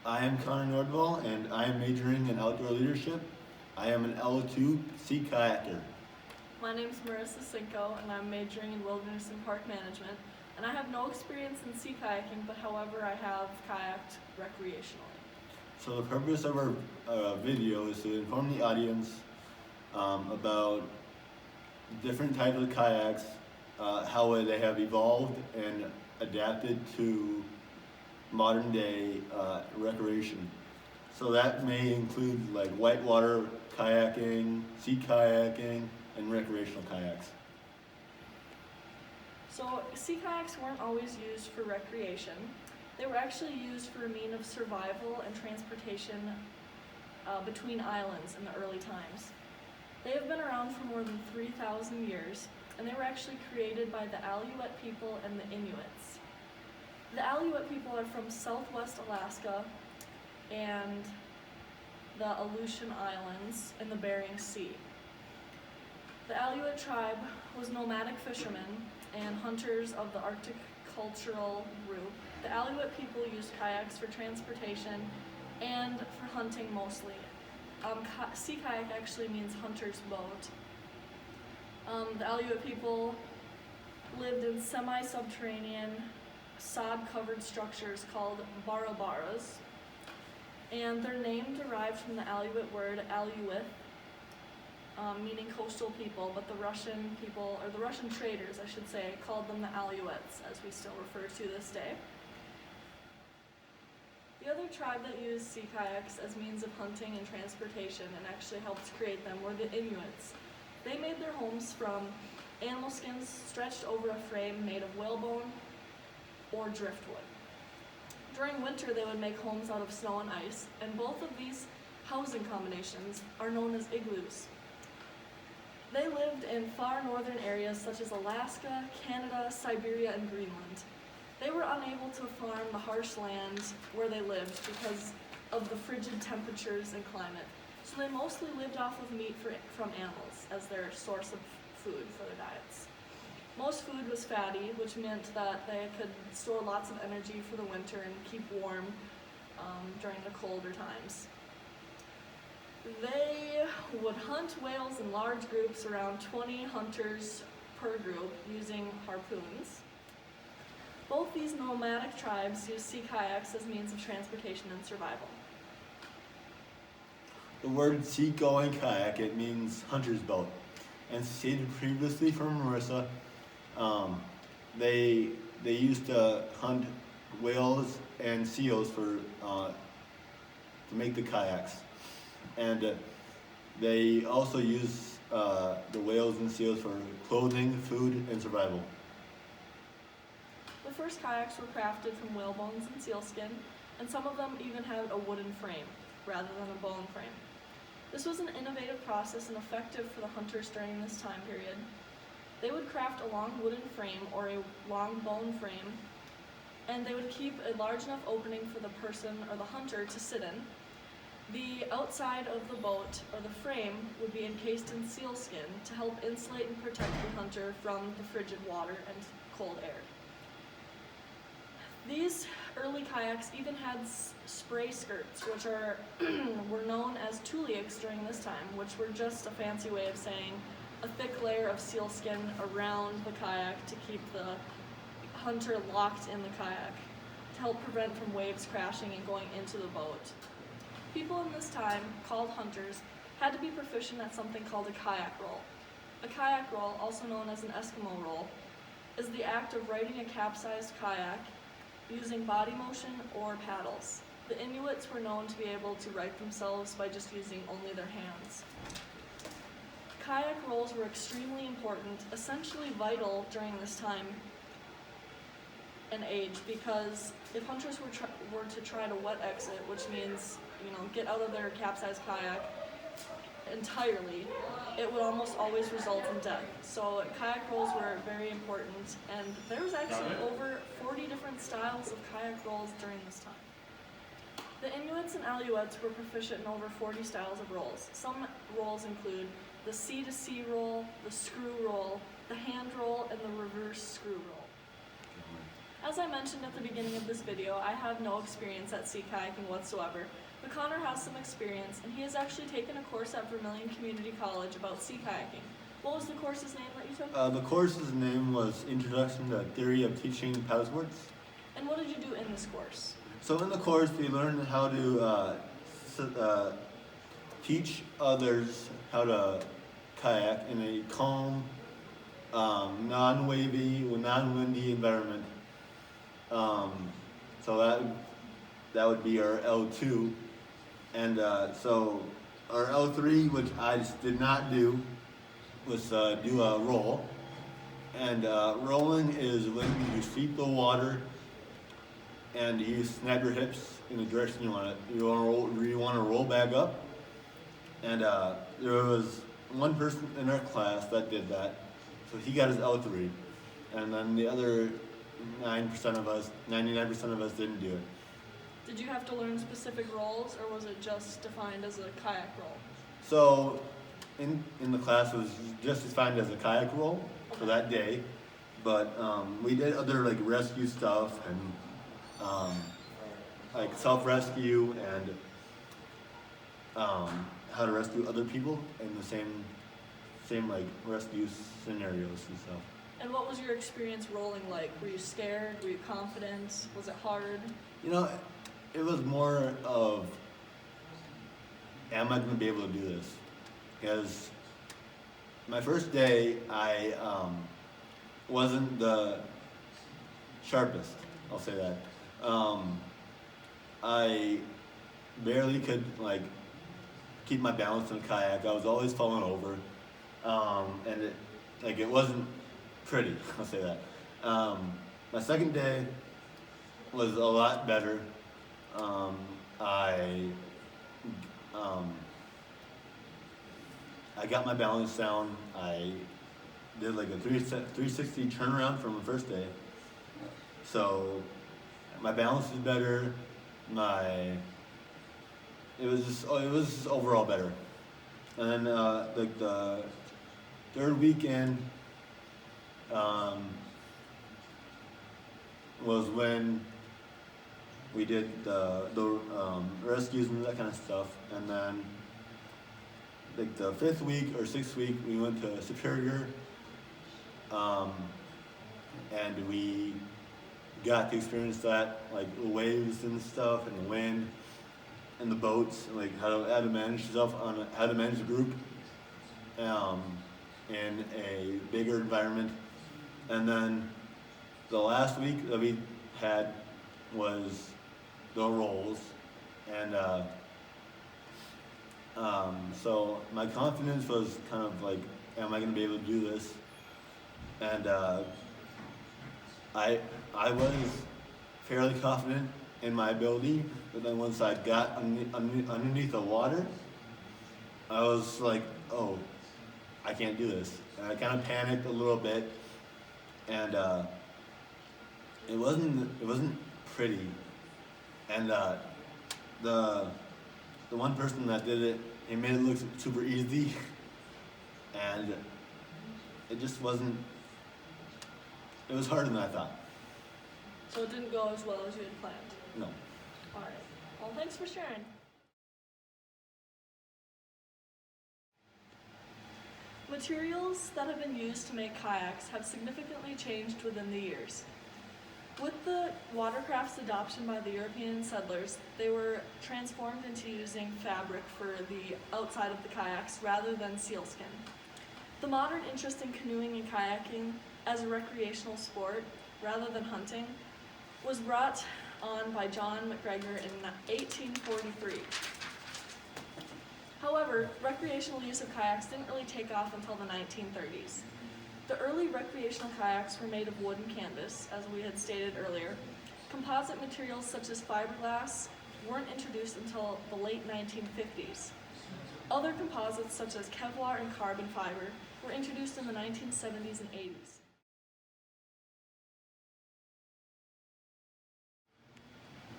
I am Connor Nordvall, and I am majoring in outdoor leadership. I am an L2 sea kayaker. My name is Marissa Cinco, and I'm majoring in wilderness and park management. And I have no experience in sea kayaking, but however, I have kayaked recreationally. So the purpose of our video is to inform the audience about different types of kayaks, how they have evolved and adapted to modern day recreation. So that may include like whitewater kayaking, sea kayaking, and recreational kayaks. So sea kayaks weren't always used for recreation. They were actually used for a mean of survival and transportation between islands in the early times. They have been around for more than 3,000 years, and they were actually created by the Aleut people and the Inuits. The Aleut people are from southwest Alaska and the Aleutian Islands in the Bering Sea. The Aleut tribe was nomadic fishermen and hunters of the Arctic cultural group. The Aleut people used kayaks for transportation and for hunting mostly. Sea kayak actually means hunter's boat. The Aleut people lived in semi-subterranean, sod-covered structures called barabaras, and their name derived from the Aleut word Aleut, meaning coastal people, but the Russian people, or the Russian traders, I should say, called them the Aleuts, as we still refer to this day. The other tribe that used sea kayaks as means of hunting and transportation and actually helped create them were the Inuits. They made their homes from animal skins stretched over a frame made of whalebone or driftwood. During winter, they would make homes out of snow and ice, and both of these housing combinations are known as igloos. They lived in far northern areas such as Alaska, Canada, Siberia, and Greenland. They were unable to farm the harsh land where they lived because of the frigid temperatures and climate, so they mostly lived off of meat from animals as their source of food for their diets. Most food was fatty, which meant that they could store lots of energy for the winter and keep warm during the colder times. They would hunt whales in large groups, around 20 hunters per group, using harpoons. Both these nomadic tribes used sea kayaks as means of transportation and survival. The word sea-going kayak, it means hunter's boat. And stated previously from Marissa, they used to hunt whales and seals to make the kayaks. And they also use the whales and seals for clothing, food, and survival. The first kayaks were crafted from whale bones and sealskin, and some of them even had a wooden frame rather than a bone frame. This was an innovative process and effective for the hunters during this time period. They would craft a long wooden frame or a long bone frame, and they would keep a large enough opening for the person or the hunter to sit in. The outside of the boat or the frame would be encased in sealskin to help insulate and protect the hunter from the frigid water and cold air. These early kayaks even had spray skirts, which were known as tuliaks during this time, which were just a fancy way of saying a thick layer of sealskin around the kayak to keep the hunter locked in the kayak to help prevent from waves crashing and going into the boat. People in this time, called hunters, had to be proficient at something called a kayak roll. A kayak roll, also known as an Eskimo roll, is the act of righting a capsized kayak using body motion or paddles. The Inuits were known to be able to right themselves by just using only their hands. Kayak rolls were extremely important, essentially vital during this time and age, because if hunters were to try to wet exit, which means, get out of their capsized kayak entirely, it would almost always result in death. So kayak rolls were very important, and there was actually over 40 different styles of kayak rolls during this time. The Inuits and Aleuts were proficient in over 40 styles of rolls. Some rolls include the sea-to-sea roll, the screw roll, the hand roll, and the reverse screw roll. As I mentioned at the beginning of this video, I have no experience at sea kayaking whatsoever, but Connor has some experience, and he has actually taken a course at Vermilion Community College about sea kayaking. What was the course's name that you took? The course's name was Introduction to Theory of Teaching Paddle Sports. And what did you do in this course? So in the course, we learned how to teach others how to kayak in a calm, non-wavy, non-windy environment. So that would be our L2, and so our L3, which I just did not do, was do a roll. And rolling is when you sweep the water and you snap your hips in the direction you want it. You want to roll back up. And there was one person in our class that did that, so he got his L3, and then the other 99% of us didn't do it. Did you have to learn specific rolls, or was it just defined as a kayak roll? So in the class, it was just defined as a kayak roll for that day, but we did other like rescue stuff and like self-rescue and how to rescue other people in the same like rescue scenarios and stuff. And what was your experience rolling like? Were you scared? Were you confident? Was it hard? You know, it was more of, am I going to be able to do this? Because my first day, I wasn't the sharpest, I'll say that. I barely could like keep my balance in a kayak. I was always falling over, and it wasn't pretty, I'll say that. My second day was a lot better. I got my balance down. I did like a 360 turnaround from the first day. So my balance was better. It was just overall better. And then like the third weekend was when we did the rescues and that kind of stuff. And then like the fifth week or sixth week, we went to Superior, and we got to experience that, like the waves and stuff, and the wind, and the boats, and like how to manage stuff how to manage a group in a bigger environment. And then the last week that we had was the rolls, and so my confidence was kind of like, am I going to be able to do this? And I was fairly confident in my ability, but then once I got underneath the water, I was like, oh, I can't do this. And I kind of panicked a little bit, and it wasn't pretty. And the one person that did it, he made it look super easy, and it just wasn't. It was harder than I thought. So it didn't go as well as you had planned? No. All right. Well, thanks for sharing. Materials that have been used to make kayaks have significantly changed within the years. With the watercraft's adoption by the European settlers, they were transformed into using fabric for the outside of the kayaks rather than sealskin. The modern interest in canoeing and kayaking as a recreational sport rather than hunting was brought on by John McGregor in 1843. However, recreational use of kayaks didn't really take off until the 1930s. The early recreational kayaks were made of wood and canvas, as we had stated earlier. Composite materials such as fiberglass weren't introduced until the late 1950s. Other composites such as Kevlar and carbon fiber were introduced in the 1970s and 80s.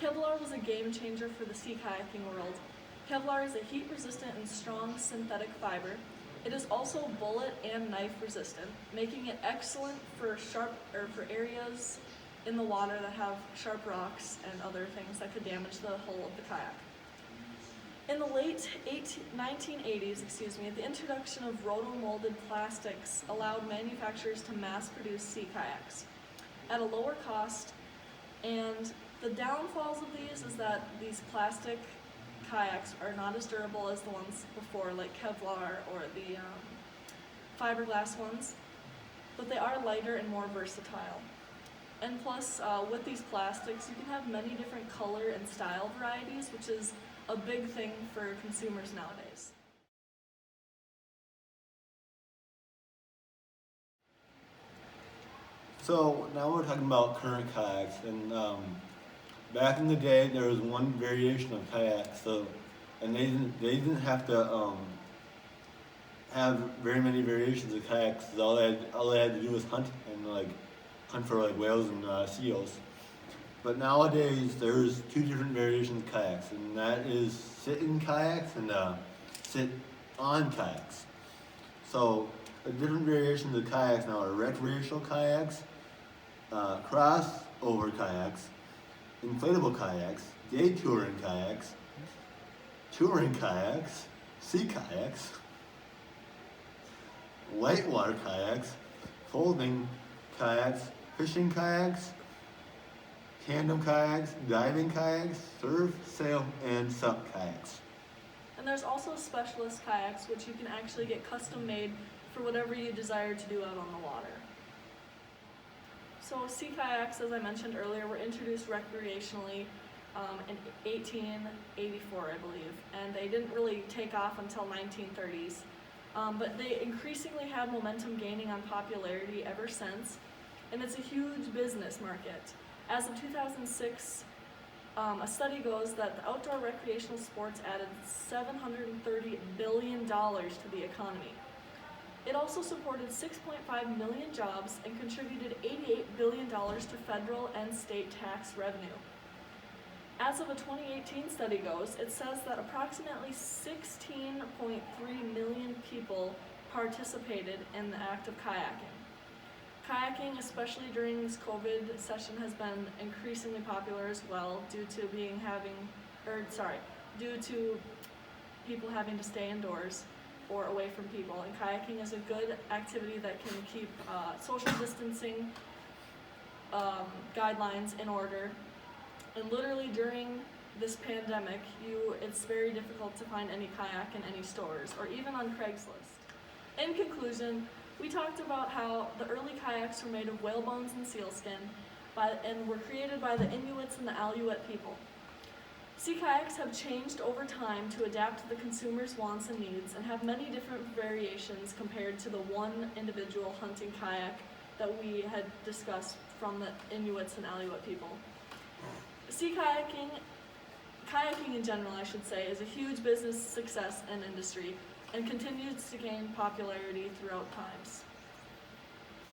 Kevlar was a game changer for the sea kayaking world. Kevlar is a heat-resistant and strong synthetic fiber. It is also bullet and knife resistant, making it excellent for areas in the water that have sharp rocks and other things that could damage the hull of the kayak. In the late 1980s, the introduction of roto-molded plastics allowed manufacturers to mass-produce sea kayaks at a lower cost, and the downfalls of these is that these plastic kayaks are not as durable as the ones before, like Kevlar or the fiberglass ones, but they are lighter and more versatile. And plus, with these plastics, you can have many different color and style varieties, which is a big thing for consumers nowadays. So now we're talking about current kayaks, and back in the day there was one variation of kayaks, and they didn't have to have very many variations of kayaks. All they had to do was hunt and hunt for whales and seals. But nowadays there's two different variations of kayaks, and that is sit-in kayaks and sit-on kayaks. So the different variations of kayaks now are recreational kayaks, crossover kayaks, inflatable kayaks, day touring kayaks, sea kayaks, whitewater kayaks, folding kayaks, fishing kayaks, tandem kayaks, diving kayaks, surf, sail, and sup kayaks. And there's also specialist kayaks, which you can actually get custom made for whatever you desire to do out on the water. So sea kayaks, as I mentioned earlier, were introduced recreationally in 1884, I believe, and they didn't really take off until 1930s. But they increasingly had momentum gaining on popularity ever since, and it's a huge business market. As of 2006, a study goes that the outdoor recreational sports added $730 billion to the economy. It also supported 6.5 million jobs and contributed $88 billion to federal and state tax revenue. As of a 2018 study goes, it says that approximately 16.3 million people participated in the act of kayaking. Kayaking, especially during this COVID session, has been increasingly popular as well due to people having to stay indoors or away from people. And kayaking is a good activity that can keep social distancing guidelines in order. And literally during this pandemic, it's very difficult to find any kayak in any stores or even on Craigslist. In conclusion, we talked about how the early kayaks were made of whale bones and sealskin and were created by the Inuits and the Aleut people. Sea kayaks have changed over time to adapt to the consumer's wants and needs and have many different variations compared to the one individual hunting kayak that we had discussed from the Inuits and Aleut people. Sea kayaking in general, I should say, is a huge business success and industry and continues to gain popularity throughout times.